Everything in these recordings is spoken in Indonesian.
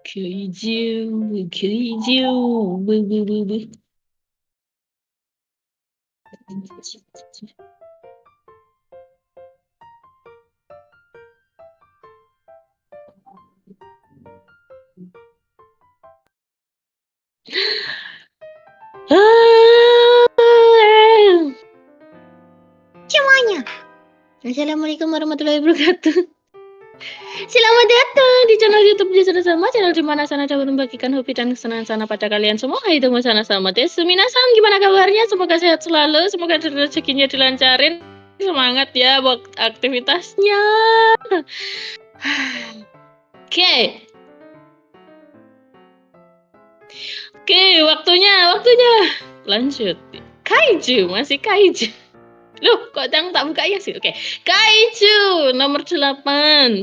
Keju, keju, bu. Semuanya. Assalamualaikum warahmatullahi wabarakatuh. Selamat datang di channel YouTube Sana Sama, channel di mana Sana dapat membagikan hobi dan kesenangan Sana pada kalian semua. Hai teman Sana Sama Desu Minasan, gimana kabarnya? Semoga sehat selalu, semoga rezekinya dilancarin. Semangat ya buat aktivitasnya. Oke. Oke, waktunya. Lanjut. Kaiju, masih kaiju. Loh, kok tak buka ya sih? Oke. Kaiju nomor 8.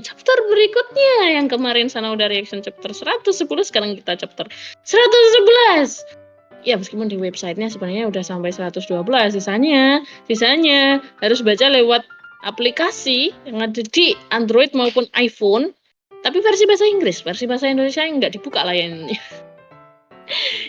Chapter berikutnya yang kemarin Sana udah reaction chapter 110, sekarang kita chapter 111. Ya, meskipun di websitenya sebenarnya udah sampai 112, sisanya harus baca lewat aplikasi yang ada di Android maupun iPhone. Tapi versi bahasa Inggris, versi bahasa Indonesia nggak dibuka layarnya.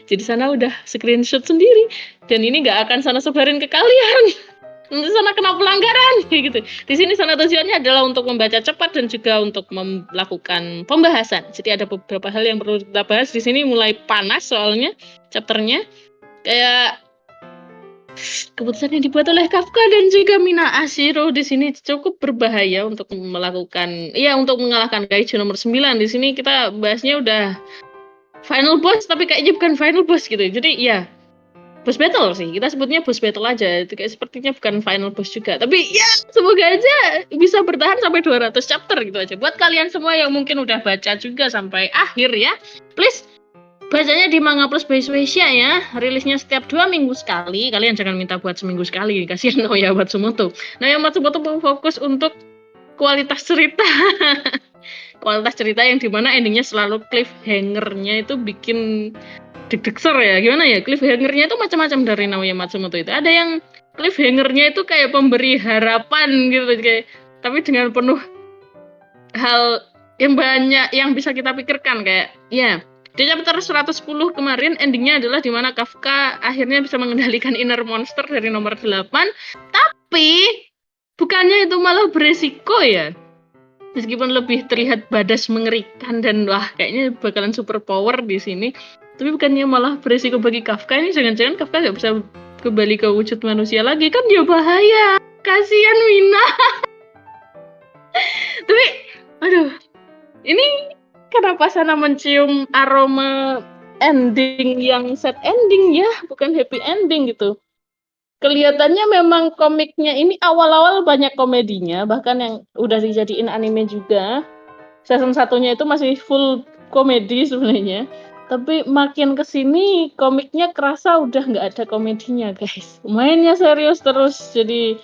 Jadi Sana udah screenshot sendiri, dan ini nggak akan Sana sebarin ke kalian. Nanti Sana kena pelanggaran kayak gitu. Di sini Sana tujuannya adalah untuk membaca cepat dan juga untuk melakukan pembahasan. Jadi ada beberapa hal yang perlu kita bahas di sini, mulai panas soalnya chapternya. Kayak keputusan yang dibuat oleh Kafka dan juga Mina Ashiro di sini cukup berbahaya untuk untuk mengalahkan Kaiju nomor 9. Di sini kita bahasnya udah final boss, tapi kayaknya bukan final boss gitu. Jadi ya boss battle sih, kita sebutnya boss battle aja. Kayak sepertinya bukan final boss juga, tapi ya semoga aja bisa bertahan sampai 200 chapter gitu aja. Buat kalian semua yang mungkin udah baca juga sampai akhir ya, please bacanya di Manga Plus by Suecia ya. Rilisnya setiap 2 minggu sekali. Kalian jangan minta buat seminggu sekali, kasihan Naoya Matsumoto. Naoya Matsumoto mau fokus untuk kualitas cerita. Kualitas cerita yang dimana endingnya selalu cliffhanger-nya itu bikin deg-degser ya, gimana ya, cliffhanger-nya itu macam-macam dari Naoya Matsumoto itu. Ada yang cliffhanger-nya itu kayak pemberi harapan gitu, kayak, tapi dengan penuh hal yang banyak yang bisa kita pikirkan. Kayak ya, di chapter 110 kemarin endingnya adalah dimana Kafka akhirnya bisa mengendalikan inner monster dari nomor 8, tapi bukannya itu malah beresiko ya. Meskipun lebih terlihat badas mengerikan dan wah kayaknya bakalan super power di sini, tapi bukannya malah beresiko bagi Kafka. Ini jangan-jangan Kafka nggak bisa kembali ke wujud manusia lagi, kan dia bahaya. Kasihan Wina. Tapi aduh, ini kenapa Sana mencium aroma ending yang sad ending ya, bukan happy ending gitu. Kelihatannya memang komiknya ini awal-awal banyak komedinya, bahkan yang udah dijadiin anime juga. Season satunya itu masih full komedi sebenarnya, tapi makin kesini komiknya kerasa udah nggak ada komedinya guys. Mainnya serius terus, jadi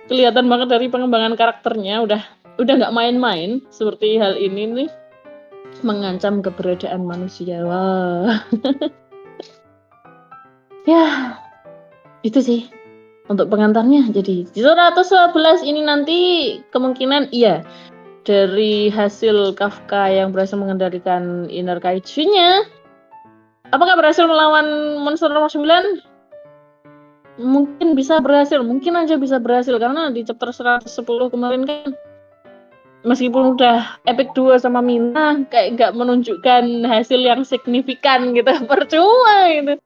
kelihatan banget dari pengembangan karakternya udah nggak main-main. Seperti hal ini nih, mengancam keberadaan manusia. Wah. Ya, itu sih untuk pengantarnya. Jadi 111 ini nanti kemungkinan iya dari hasil Kafka yang berhasil mengendalikan inner kaiju-nya. Apakah berhasil melawan monster nomor 9? Mungkin bisa berhasil, mungkin aja bisa berhasil, karena di chapter 110 kemarin kan meskipun udah epic 2 sama Mina, kayak gak menunjukkan hasil yang signifikan gitu. Percuma gitu.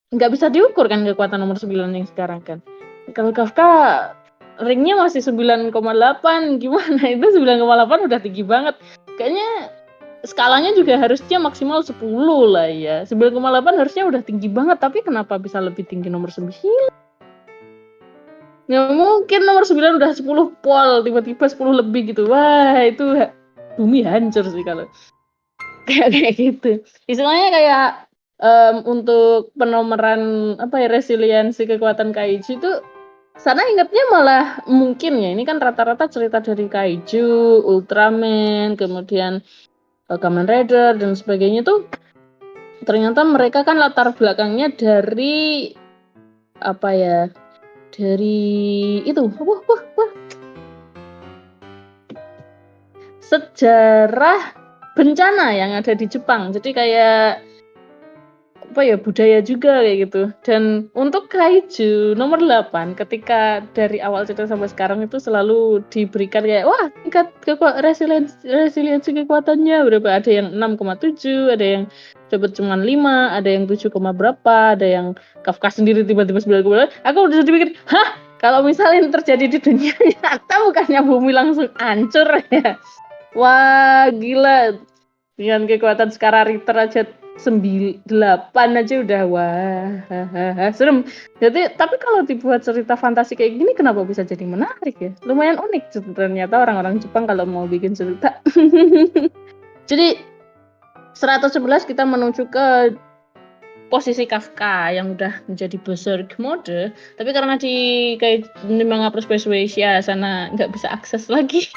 Nggak bisa diukur kan kekuatan nomor 9 yang sekarang kan. Kalau Kafka ringnya masih 9,8, gimana itu 9,8 udah tinggi banget. Kayaknya skalanya juga harusnya maksimal 10 lah ya. 9,8 harusnya udah tinggi banget, tapi kenapa bisa lebih tinggi nomor 9? Nggak mungkin nomor 9 udah 10 pol, tiba-tiba 10 lebih gitu. Wah, itu bumi hancur sih kalau kayak gitu. Istilahnya kayak untuk penomoran resiliensi kekuatan kaiju itu Sana ingatnya malah mungkin ya, ini kan rata-rata cerita dari kaiju, Ultraman, kemudian Kamen Rider dan sebagainya tuh ternyata mereka kan latar belakangnya dari dari itu sejarah bencana yang ada di Jepang. Jadi kayak apa ya, budaya juga kayak gitu. Dan untuk kaiju nomor 8 ketika dari awal cerita sampai sekarang itu selalu diberikan kayak, wah tingkat resiliensi kekuatannya berapa, ada yang 6,7, ada yang dapat cuman 5, ada yang 7, berapa, ada yang Kafka sendiri tiba-tiba 9, aku udah dipikir, hah kalau misalnya terjadi di dunia nyata bukannya bumi langsung hancur ya. Wah gila, dengan kekuatan Skala Richter aja 8 aja udah wah, serem. Jadi tapi kalau dibuat cerita fantasi kayak gini kenapa bisa jadi menarik ya? Lumayan unik ternyata orang-orang Jepang kalau mau bikin cerita. Jadi 111 kita menuju ke posisi Kafka yang udah menjadi berserk mode, tapi karena di kayak Manga Plus Asia sana nggak bisa akses lagi.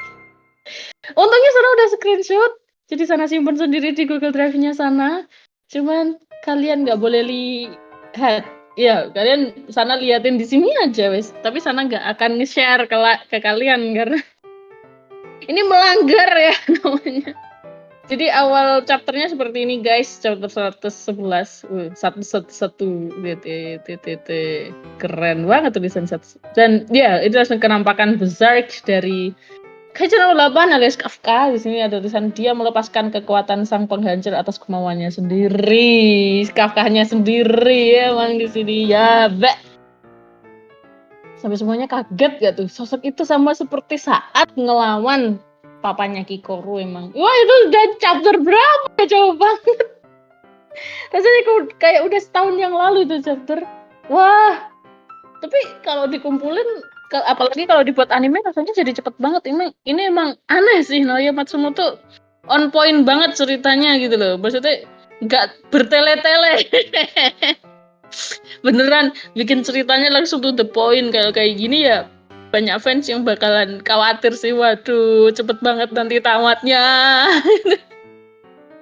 Untungnya sana udah screenshot, jadi sana simpen sendiri di Google Drive-nya sana. Cuman kalian nggak boleh lihat. Ya, kalian sana liatin di sini aja wes. Tapi sana nggak akan nge-share ke kalian karena ini melanggar ya namanya. Jadi awal chapternya seperti ini guys, chapter 111. 111 keren banget tulisan 1. Dan ya, itu langsung kenampakan Berserk dari Kaiju nomor 8 alias Kafka. Di sini ada tulisan dia melepaskan kekuatan sang penghancur atas kemauannya sendiri. Kafkanya sendiri ya, emang di sini ya, Mbak. Sampai semuanya kaget gak tuh? Sosok itu sama seperti saat ngelawan papanya Kikoru emang. Wah, itu udah chapter berapa ya, coba banget. Rasanya kayak udah setahun yang lalu itu chapter. Wah, tapi kalau dikumpulin apalagi kalau dibuat anime rasanya jadi cepet banget. Ini emang aneh sih, Naoya Matsumoto on point banget ceritanya gitu loh. Maksudnya nggak bertele-tele. Beneran bikin ceritanya langsung to the point. Kalau kayak gini ya banyak fans yang bakalan khawatir sih. Waduh, cepet banget nanti tamatnya.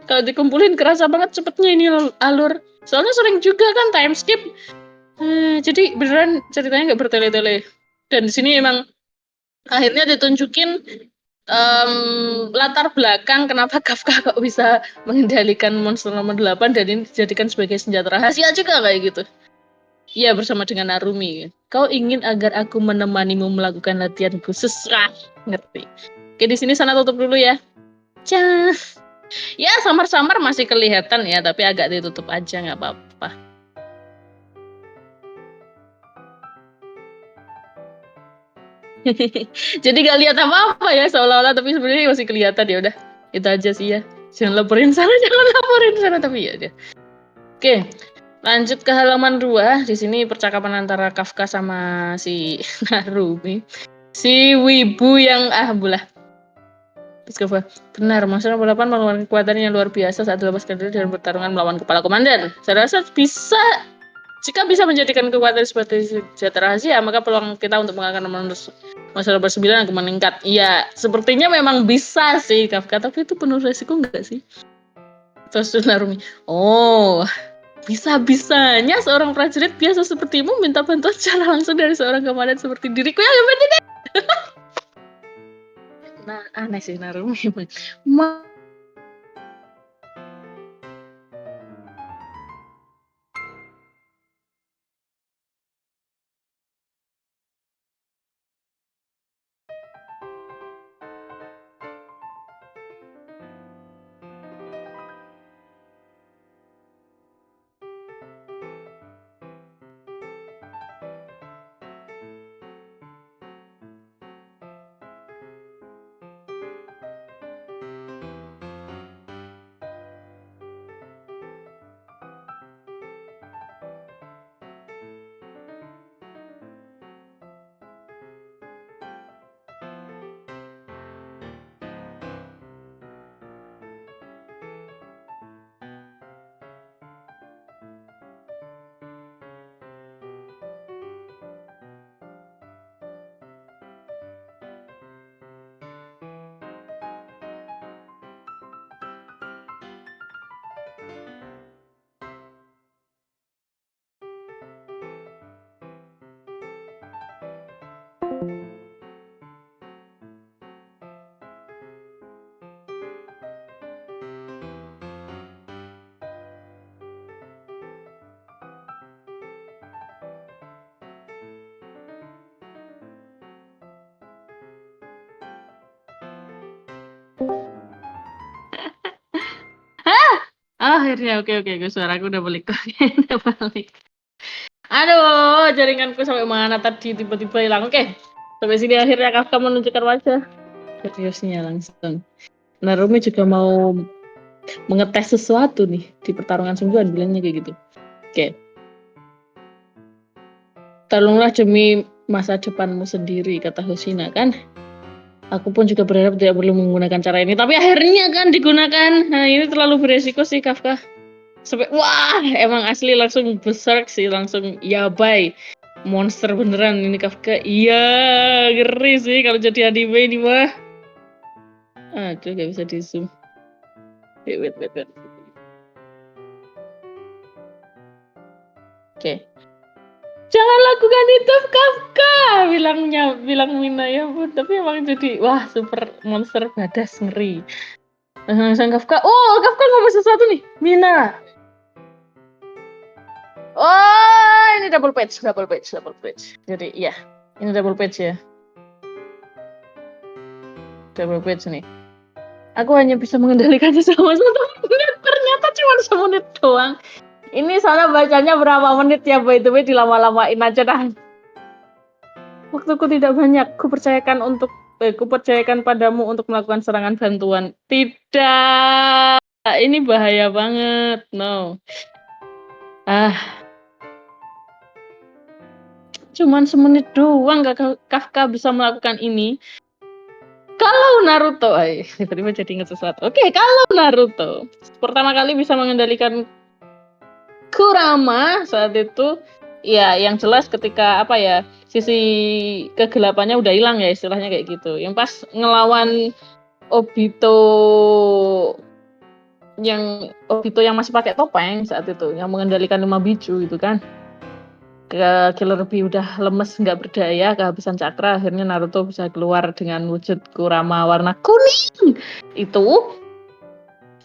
Kalau dikumpulin kerasa banget cepetnya ini alur. Soalnya sering juga kan time skip. Jadi beneran ceritanya nggak bertele-tele. Dan di sini emang akhirnya ditunjukin latar belakang kenapa Kafka kok bisa mengendalikan monster nomor 8 dan ini dijadikan sebagai senjata rahasia juga kayak gitu. Iya, bersama dengan Narumi. Kau ingin agar aku menemanimu melakukan latihan khusus? Ngerti. Oke, di sini sana tutup dulu ya. Cah. Ya, samar-samar masih kelihatan ya, tapi agak ditutup aja nggak apa-apa. Jadi gak lihat apa-apa ya seolah-olah, tapi sebenarnya masih kelihatan. Ya udah, itu aja sih ya. Jangan laporin sana, tapi ya udah. Oke, lanjut ke halaman 2. Di sini percakapan antara Kafka sama si Narumi. Si wibu yang bulah. Benar, Monster nomor 8 mengeluarkan kekuatan yang luar biasa saat dilepaskan diri dalam pertarungan melawan kepala komandan. Saya rasa jika bisa menjadikan kekuatan seperti senjata rahasia, maka peluang kita untuk mengalahkan Monster nomor 9 akan meningkat. Iya, sepertinya memang bisa sih Kafka, tapi itu penuh resiko nggak sih? Terus Narumi, oh, bisa-bisanya seorang prajurit biasa sepertimu minta bantuan secara langsung dari seorang komandan seperti diriku yang lebih. Nah, aneh sih Narumi. akhirnya oke, suaraku udah balik. Udah balik. Aduh, jaringanku sampai mana tadi tiba-tiba hilang. Oke, sampai sini akhirnya Kafka menunjukkan wajah seriusnya langsung. Narumi juga mau mengetes sesuatu nih di pertarungan sungguhan, bilangnya kayak gitu. Oke. Tolonglah demi masa depanmu sendiri, kata Hoshina kan. Aku pun juga berharap tidak perlu menggunakan cara ini, tapi akhirnya kan digunakan. Nah, ini terlalu beresiko sih Kafka. Sampai wah, emang asli langsung besar sih, langsung ya bye. Monster beneran ini Kafka. Iya, ngeri sih kalau jadi anime ini mah. Aduh, gak bisa di zoom. Wait. Oke. Jangan lakukan itu Kafka, bilang Mina ya pun. Tapi emang jadi wah super monster badas ngeri. Langsung Kafka. Oh, Kafka ngomong sesuatu nih. Mina. Oh, ini double page. Jadi iya, ini double page ya. Double page nih. Aku hanya bisa mengendalikannya selama 1 menit. Ternyata cuma semenit doang. Ini soalnya bacanya berapa menit ya, by the way, dilama-lamain aja dah. Waktuku tidak banyak. Kupercayakan padamu untuk melakukan serangan bantuan. Tidak. Ini bahaya banget. No. Cuman semenit doang Kafka bisa melakukan ini. Kalau Naruto, tiba-tiba jadi ingat sesuatu. Oke, kalau Naruto pertama kali bisa mengendalikan Kurama saat itu, ya yang jelas ketika apa ya, sisi kegelapannya udah hilang ya, istilahnya kayak gitu. Yang pas ngelawan Obito yang masih pakai topeng saat itu, yang mengendalikan 5 biju gitu kan. Killer Bee udah lemes, nggak berdaya, kehabisan cakra, akhirnya Naruto bisa keluar dengan wujud Kurama warna kuning. Itu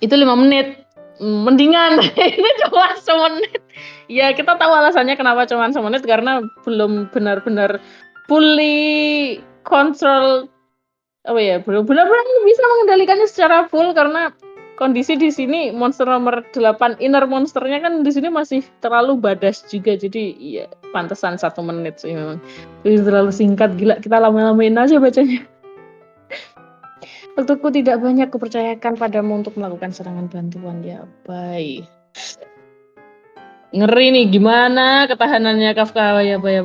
5 menit. Mendingan ini cuma semenit. Ya kita tahu alasannya kenapa cuma semenit, karena belum benar-benar fully control, belum benar-benar bisa mengendalikannya secara full, karena kondisi di sini monster nomor 8 inner monsternya kan di sini masih terlalu badas juga, jadi ya pantesan 1 menit sih memang. Jadi terlalu singkat, gila, kita lama-lamain aja bacanya. Waktuku tidak banyak, kupercayakan padamu untuk melakukan serangan bantuan. Ya, bye. Ngeri nih, gimana ketahanannya Kafka. Ya, bye.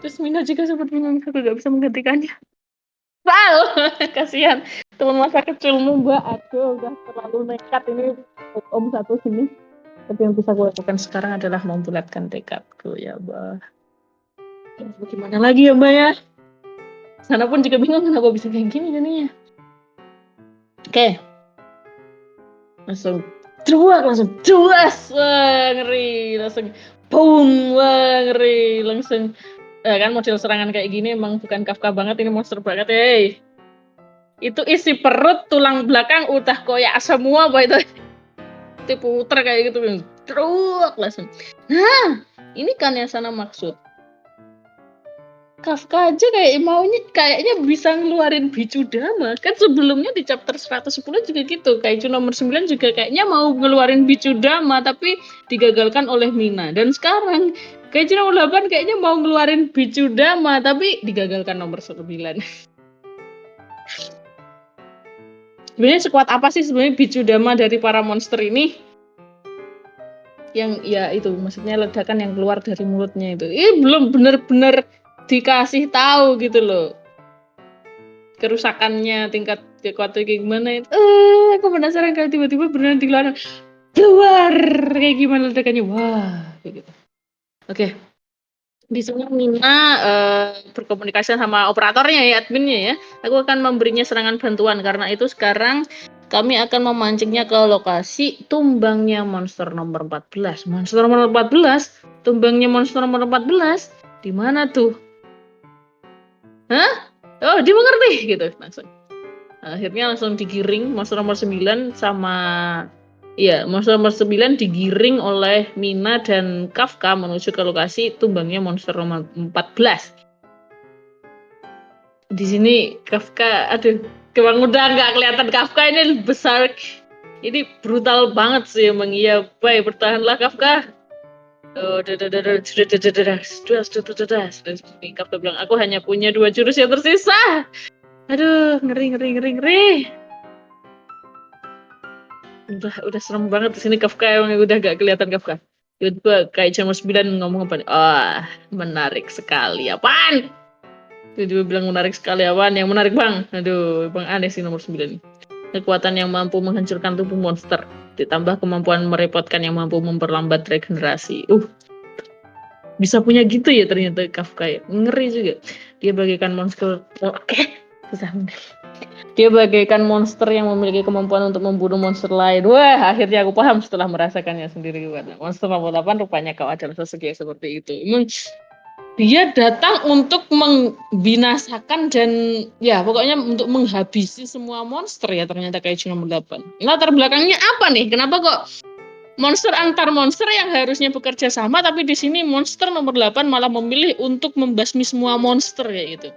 Terus Mina juga seperti Mina, aku gak bisa menggantikannya. Kasihan teman masa kecilmu Mbak. Aduh, udah terlalu nekat ini Om satu sini. Tapi yang bisa gue lakukan sekarang adalah membulatkan tekadku ya Mbak. Gimana lagi ya Mbak ya? Sana pun juga bingung kenapa bisa kayak gini jadinya. Oke. Langsung juas, wah ngeri, langsung boom, wah ngeri, langsung kan model serangan kayak gini emang bukan Kafka banget, ini monster banget. Itu isi perut, tulang belakang udah koyak semua, Pak, itu puter kayak gitu, truk langsung. Nah, ini kan yang sana maksud. Kafka aja kayaknya bisa ngeluarin Bitsudama. Kan sebelumnya di chapter 110 juga gitu. Kaiju nomor 9 juga kayaknya mau ngeluarin Bitsudama, tapi digagalkan oleh Mina. Dan sekarang Kaiju nomor 8 kayaknya mau ngeluarin Bitsudama, tapi digagalkan nomor 9. Sebenarnya sekuat apa sih sebenarnya Bitsudama dari para monster ini? Yang ya itu, maksudnya ledakan yang keluar dari mulutnya itu. Belum benar-benar dikasih tahu gitu loh. Kerusakannya, tingkat kekuatannya kayak gimana itu. Aku penasaran kalau tiba-tiba beneran keluar kayak gimana ledakannya. Wah, kayak gitu. Oke. Di sini Mina berkomunikasi sama operatornya ya, adminnya ya. Aku akan memberinya serangan bantuan, karena itu sekarang kami akan memancingnya ke lokasi tumbangnya monster nomor 14. Monster nomor 14? Tumbangnya monster nomor 14? Di mana tuh? Hah? Oh, dimengerti gitu langsung. Akhirnya langsung digiring monster nomor 9 sama monster nomor 9 digiring oleh Mina dan Kafka menuju ke lokasi tumbangnya monster nomor 14. Di sini Kafka, aduh, kebang udah nggak kelihatan Kafka ini besar. Ini brutal banget sih emang. Iya, Bay, bertahanlah Kafka. Kafka bilang, aku hanya punya 2 jurus yang tersisa. Aduh, ngeri. Udah serem banget di sini Kafka, emang udah gak kelihatan Kafka. Tiba-tiba kayak jam 9 ngomong apa nih? Menarik sekali. Apaan? Tiba-tiba bilang menarik sekali apaan? Yang menarik bang? Aduh, bang aneh sih nomor 9 nih. Kekuatan yang mampu menghancurkan tubuh monster. Ditambah kemampuan merepotkan yang mampu memperlambat regenerasi. Bisa punya gitu ya ternyata Kafka ya. Ngeri juga. Dia bagaikan monster. Susah. Dia bagaikan monster yang memiliki kemampuan untuk membunuh monster lain. Wah, akhirnya aku paham setelah merasakannya sendiri. Monster nomor 8 rupanya kau adalah sosok yang seperti itu. Dia datang untuk membinasakan dan ya pokoknya untuk menghabisi semua monster ya ternyata kayak nomor 8. Latar belakangnya apa nih? Kenapa kok monster antar monster yang harusnya bekerja sama tapi di sini monster nomor 8 malah memilih untuk membasmi semua monster kayak gitu.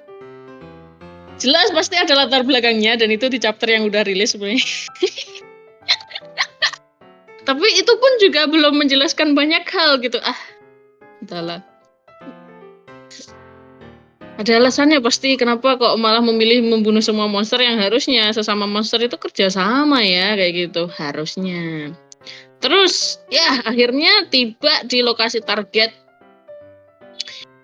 Jelas pasti ada latar belakangnya dan itu di chapter yang udah rilis sebenarnya. Tapi itu pun juga belum menjelaskan banyak hal gitu. Entahlah. Ada alasannya pasti kenapa kok malah memilih membunuh semua monster yang harusnya sesama monster itu kerja sama ya kayak gitu harusnya. Terus ya akhirnya tiba di lokasi target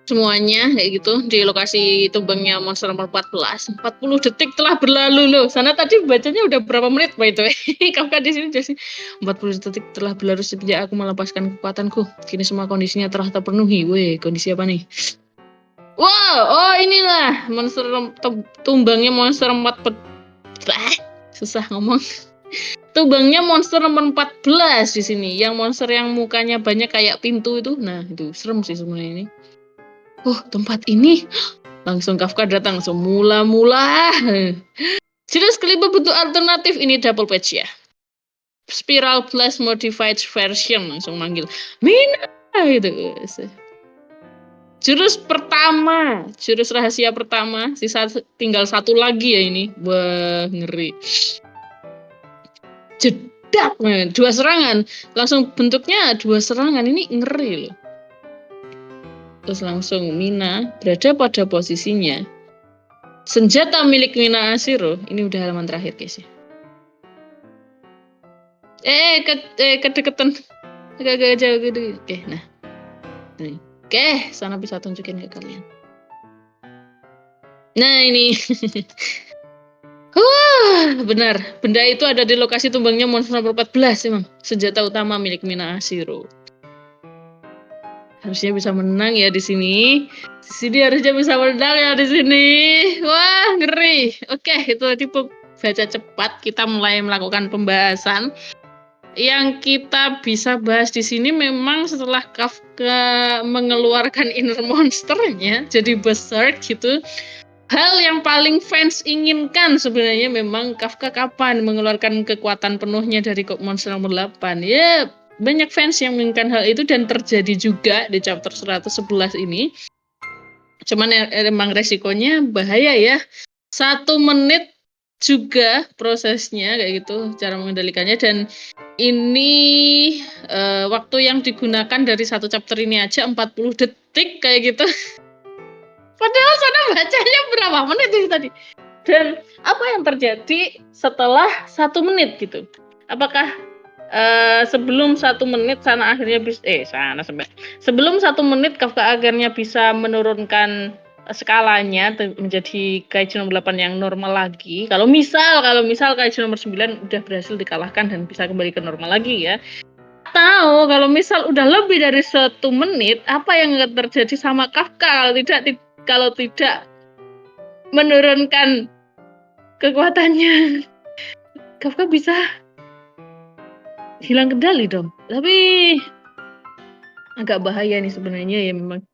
semuanya kayak gitu di lokasi tumbangnya monster nomor 14. 40 detik telah berlalu loh. Sana tadi bacanya udah berapa menit by the way. Kafka di sini jadi 40 detik telah berlalu sejak aku melepaskan kekuatanku. Kini semua kondisinya telah terpenuhi. Weh, kondisi apa nih? Wow, inilah monster tumbangnya monster 14. Susah ngomong. Tumbangnya monster nomor 14 di sini. Yang monster yang mukanya banyak kayak pintu itu. Nah, itu serem sih sebenarnya ini. Tempat ini langsung Kafka datang semula-mula. Jelas kelima bentuk alternatif ini double page ya. Spiral Blast Modified Version langsung manggil Mina gitu. Jurus pertama, jurus rahasia pertama, tinggal 1 lagi ya ini. Wah, ngeri. Jedak, 2 serangan. Langsung bentuknya 2 serangan, ini ngeri loh. Terus langsung Mina berada pada posisinya. Senjata milik Mina Ashiro, ini udah halaman terakhir guys ya. Kedeketan. Agak jauh gitu. Oke, nah. Nih. Oke, sana bisa tunjukin ke kalian. Nah, ini. Benar. Benda itu ada di lokasi tumbangnya monster nomor 14 emang. Senjata utama milik Mina Ashiro. Harusnya bisa menang ya di sini. Di sini harusnya bisa menang ya di sini. Wah, ngeri. Oke, itu tadi baca cepat. Kita mulai melakukan pembahasan. Yang kita bisa bahas di sini memang setelah Kafka mengeluarkan inner monsternya jadi berserk gitu. Hal yang paling fans inginkan sebenarnya memang Kafka kapan mengeluarkan kekuatan penuhnya dari monster nomor 8. Ya, banyak fans yang menginginkan hal itu dan terjadi juga di chapter 111 ini. Cuman emang resikonya bahaya ya. 1 menit juga prosesnya kayak gitu cara mengendalikannya dan ini waktu yang digunakan dari 1 chapter ini aja 40 detik kayak gitu. Padahal sana bacanya berapa menit itu tadi. Dan apa yang terjadi setelah 1 menit gitu? Apakah sebelum 1 menit sana akhirnya sebelum 1 menit Kafka akhirnya bisa menurunkan skalanya menjadi Kaiju nomor 8 yang normal lagi. Kalau misal Kaiju nomor 9 udah berhasil dikalahkan dan bisa kembali ke normal lagi ya. Atau kalau misal udah lebih dari 1 menit, apa yang akan terjadi sama Kafka kalau tidak menurunkan kekuatannya? Kafka bisa hilang kendali dong. Tapi agak bahaya nih sebenarnya ya memang.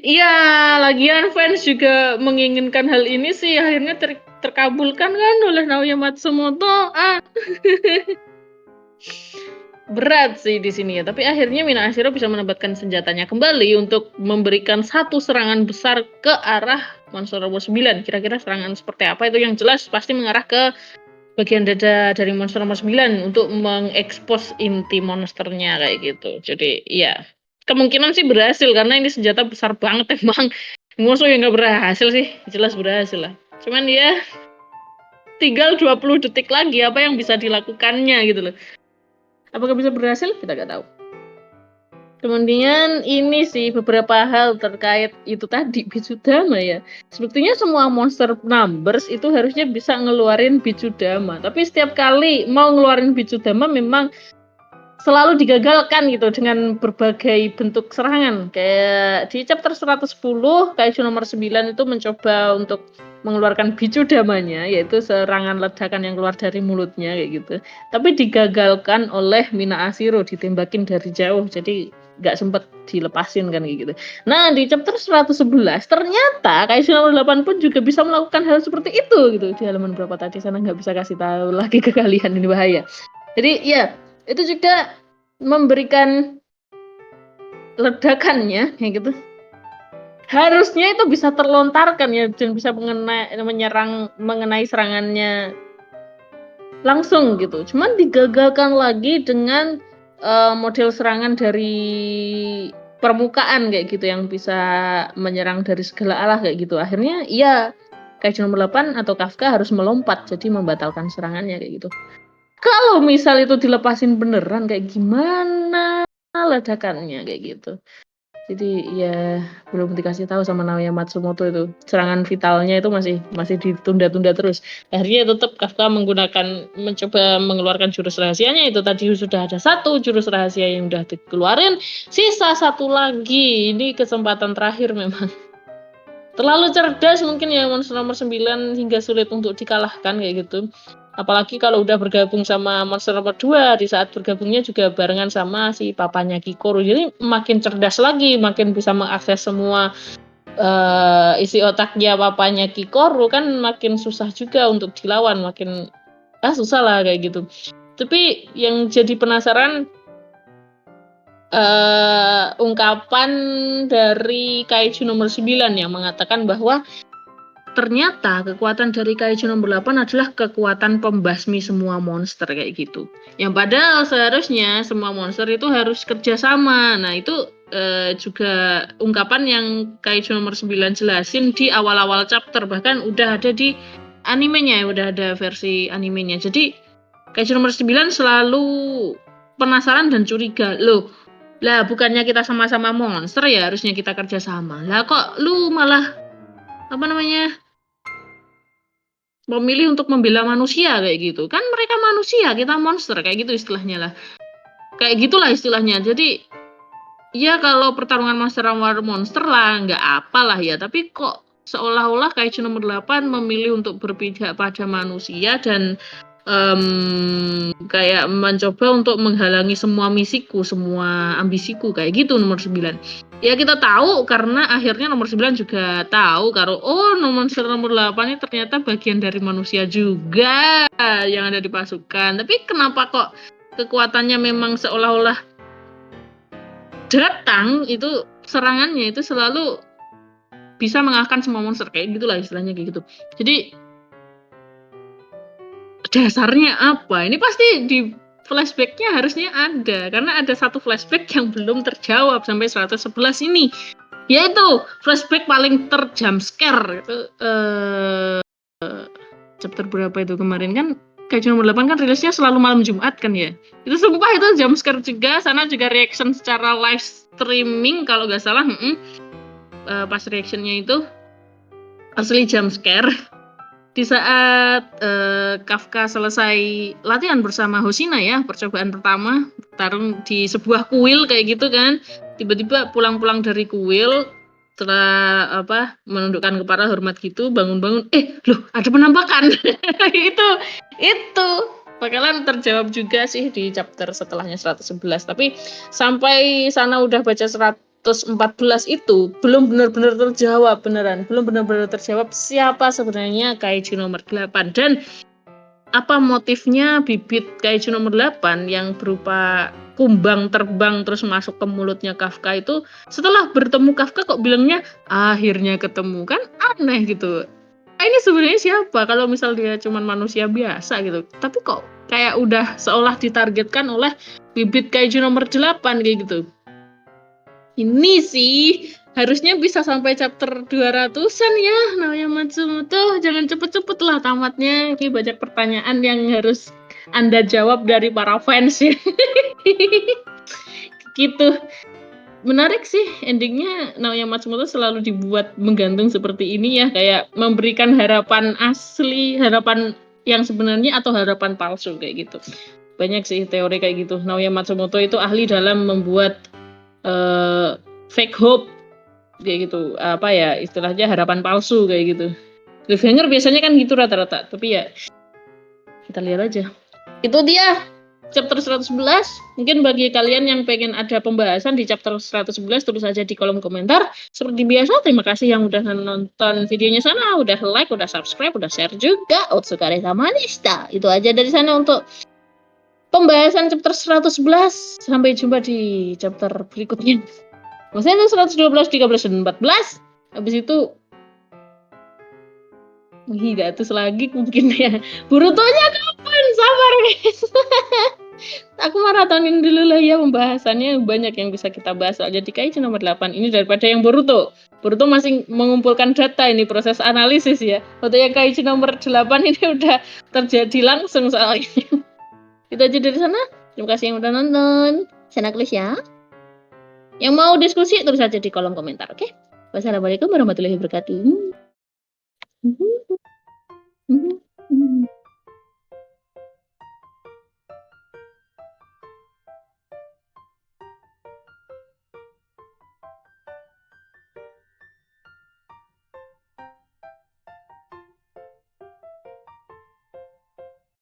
Iya, lagian fans juga menginginkan hal ini sih akhirnya terkabulkan kan oleh Naoya Matsumoto. Berat sih di sini ya, tapi akhirnya Mina Ashiro bisa menempatkan senjatanya kembali untuk memberikan 1 serangan besar ke arah monster nomor 9. Kira-kira serangan seperti apa itu yang jelas pasti mengarah ke bagian dada dari monster nomor 9 untuk mengekspos inti monsternya kayak gitu. Jadi ya kemungkinan sih berhasil karena ini senjata besar banget emang. Musuh yang nggak berhasil sih, jelas berhasil lah. Cuman ya tinggal 20 detik lagi apa yang bisa dilakukannya gitu loh. Apakah bisa berhasil? Kita nggak tahu. Kemudian ini sih beberapa hal terkait itu tadi Bitsudama ya. Sebetulnya semua monster numbers itu harusnya bisa ngeluarin Bitsudama. Tapi setiap kali mau ngeluarin Bitsudama memang selalu digagalkan gitu dengan berbagai bentuk serangan. Kayak di chapter 110 Kaiju nomor 9 itu mencoba untuk mengeluarkan Bitsudamanya, yaitu serangan ledakan yang keluar dari mulutnya kayak gitu. Tapi digagalkan oleh Mina Ashiro, ditembakin dari jauh. Jadi nggak sempet dilepasin kan kayak gitu. Nah di chapter 111 ternyata Kaiju nomor 8 pun juga bisa melakukan hal seperti itu gitu. Di halaman berapa tadi sana nggak bisa kasih tahu lagi ke kalian, ini bahaya. Jadi ya itu juga memberikan ledakannya kayak gitu. Harusnya itu bisa terlontarkan ya dan bisa mengenai serangannya langsung gitu. Cuman digagalkan lagi dengan model serangan dari permukaan kayak gitu yang bisa menyerang dari segala arah kayak gitu. Akhirnya ya Kaiju nomor 8 atau Kafka harus melompat jadi membatalkan serangannya kayak gitu. Kalau misal itu dilepasin beneran kayak gimana ledakannya kayak gitu. Jadi ya belum dikasih tahu sama Naoya Matsumoto itu. Serangan vitalnya itu masih ditunda-tunda terus. Akhirnya tetap Kafka mencoba mengeluarkan jurus rahasianya itu tadi sudah ada satu jurus rahasia yang udah dikeluarin, sisa satu lagi. Ini kesempatan terakhir memang. Terlalu cerdas mungkin ya monster nomor 9 hingga sulit untuk dikalahkan kayak gitu. Apalagi kalau udah bergabung sama monster nomor 2, di saat bergabungnya juga barengan sama si papanya Kikoru. Jadi makin cerdas lagi, makin bisa mengakses semua isi otaknya papanya Kikoru, kan makin susah juga untuk dilawan, makin susah lah kayak gitu. Tapi yang jadi penasaran ungkapan dari Kaiju nomor 9 yang mengatakan bahwa ternyata kekuatan dari Kaiju nomor 8 adalah kekuatan pembasmi semua monster kayak gitu. Yang padahal seharusnya semua monster itu harus kerjasama. Nah itu juga ungkapan yang Kaiju nomor 9 jelasin di awal-awal chapter. Bahkan udah ada di animenya, udah ada versi animenya. Jadi Kaiju nomor 9 selalu penasaran dan curiga. Loh, lah bukannya kita sama-sama monster ya harusnya kita kerjasama. Lah kok lu malah apa namanya memilih untuk membela manusia kayak gitu. Kan mereka manusia, kita monster kayak gitu istilahnya lah. Kayak gitulah istilahnya. Jadi ya kalau pertarungan monster lawan monster lah nggak apalah ya, tapi kok seolah-olah Kaiju nomor 8 memilih untuk berpihak pada manusia dan kayak mencoba untuk menghalangi semua misiku, semua ambisiku kayak gitu nomor 9. Ya kita tahu karena akhirnya nomor 9 juga tahu kalau monster nomor 8 ini ternyata bagian dari manusia juga yang ada di pasukan. Tapi kenapa kok kekuatannya memang seolah-olah datang itu serangannya itu selalu bisa mengalahkan semua monster kayak gitulah istilahnya kayak gitu. Jadi dasarnya apa? Ini pasti di flashback-nya harusnya ada karena ada satu flashback yang belum terjawab sampai 111 ini, yaitu flashback paling terjumpscare itu chapter berapa itu kemarin kan Kaiju nomor 8 kan rilisnya selalu malam Jumat kan ya, itu sumpah itu jumpscare juga. Sana juga reaction secara live streaming kalau nggak salah pas reactionnya itu asli jumpscare. Di saat Kafka selesai latihan bersama Hoshina ya, percobaan pertama tarung di sebuah kuil kayak gitu kan, tiba-tiba pulang-pulang dari kuil setelah menundukkan kepala hormat gitu, bangun-bangun loh ada penampakan. itu bakalan terjawab juga sih di chapter setelahnya 111. Tapi sampai sana udah baca 114 itu belum benar-benar terjawab terjawab siapa sebenarnya Kaiju nomor 8 dan apa motifnya bibit Kaiju nomor 8 yang berupa kumbang terbang terus masuk ke mulutnya Kafka itu. Setelah bertemu Kafka kok bilangnya akhirnya ketemu, kan aneh gitu. ini sebenarnya siapa kalau misal dia cuman manusia biasa gitu. Tapi kok kayak udah seolah ditargetkan oleh bibit kaiju nomor 8 kayak gitu. Ini sih harusnya bisa sampai chapter 200-an ya Naoya Matsumoto. Jangan cepet-cepet lah tamatnya. Ini banyak pertanyaan yang harus Anda jawab dari para fans ya. Gitu. Menarik sih endingnya Naoya Matsumoto selalu dibuat menggantung seperti ini ya, kayak memberikan harapan asli, harapan yang sebenarnya atau harapan palsu kayak gitu. Banyak sih teori kayak gitu. Naoya Matsumoto itu ahli dalam membuat fake hope kayak gitu. Apa ya istilahnya harapan palsu kayak gitu. Cliffhanger biasanya kan gitu rata-rata, tapi ya kita lihat aja. Itu dia chapter 111. Mungkin bagi kalian yang pengen ada pembahasan di chapter 111, tulis aja di kolom komentar. Seperti biasa, terima kasih yang udah nonton videonya sana, udah like, udah subscribe, udah share juga. Otsukare sama Nista. Itu aja dari sana untuk pembahasan chapter 111. Sampai jumpa di chapter berikutnya. Maksudnya itu 112, 13, dan 14. Habis itu hiatus lagi mungkin ya. Borutonya kapan? Sabar guys. Aku maratonin dulu lah ya pembahasannya, banyak yang bisa kita bahas. Jadi kayak nomor 8 ini daripada yang Boruto. Boruto masih mengumpulkan data, ini proses analisis ya. Waktu yang Kaichi nomor 8 ini udah terjadi langsung soalnya. Itu aja dari sana. Terima kasih yang udah nonton. Sana klik ya. Yang mau diskusi tulis aja di kolom komentar, oke? Wassalamualaikum warahmatullahi wabarakatuh.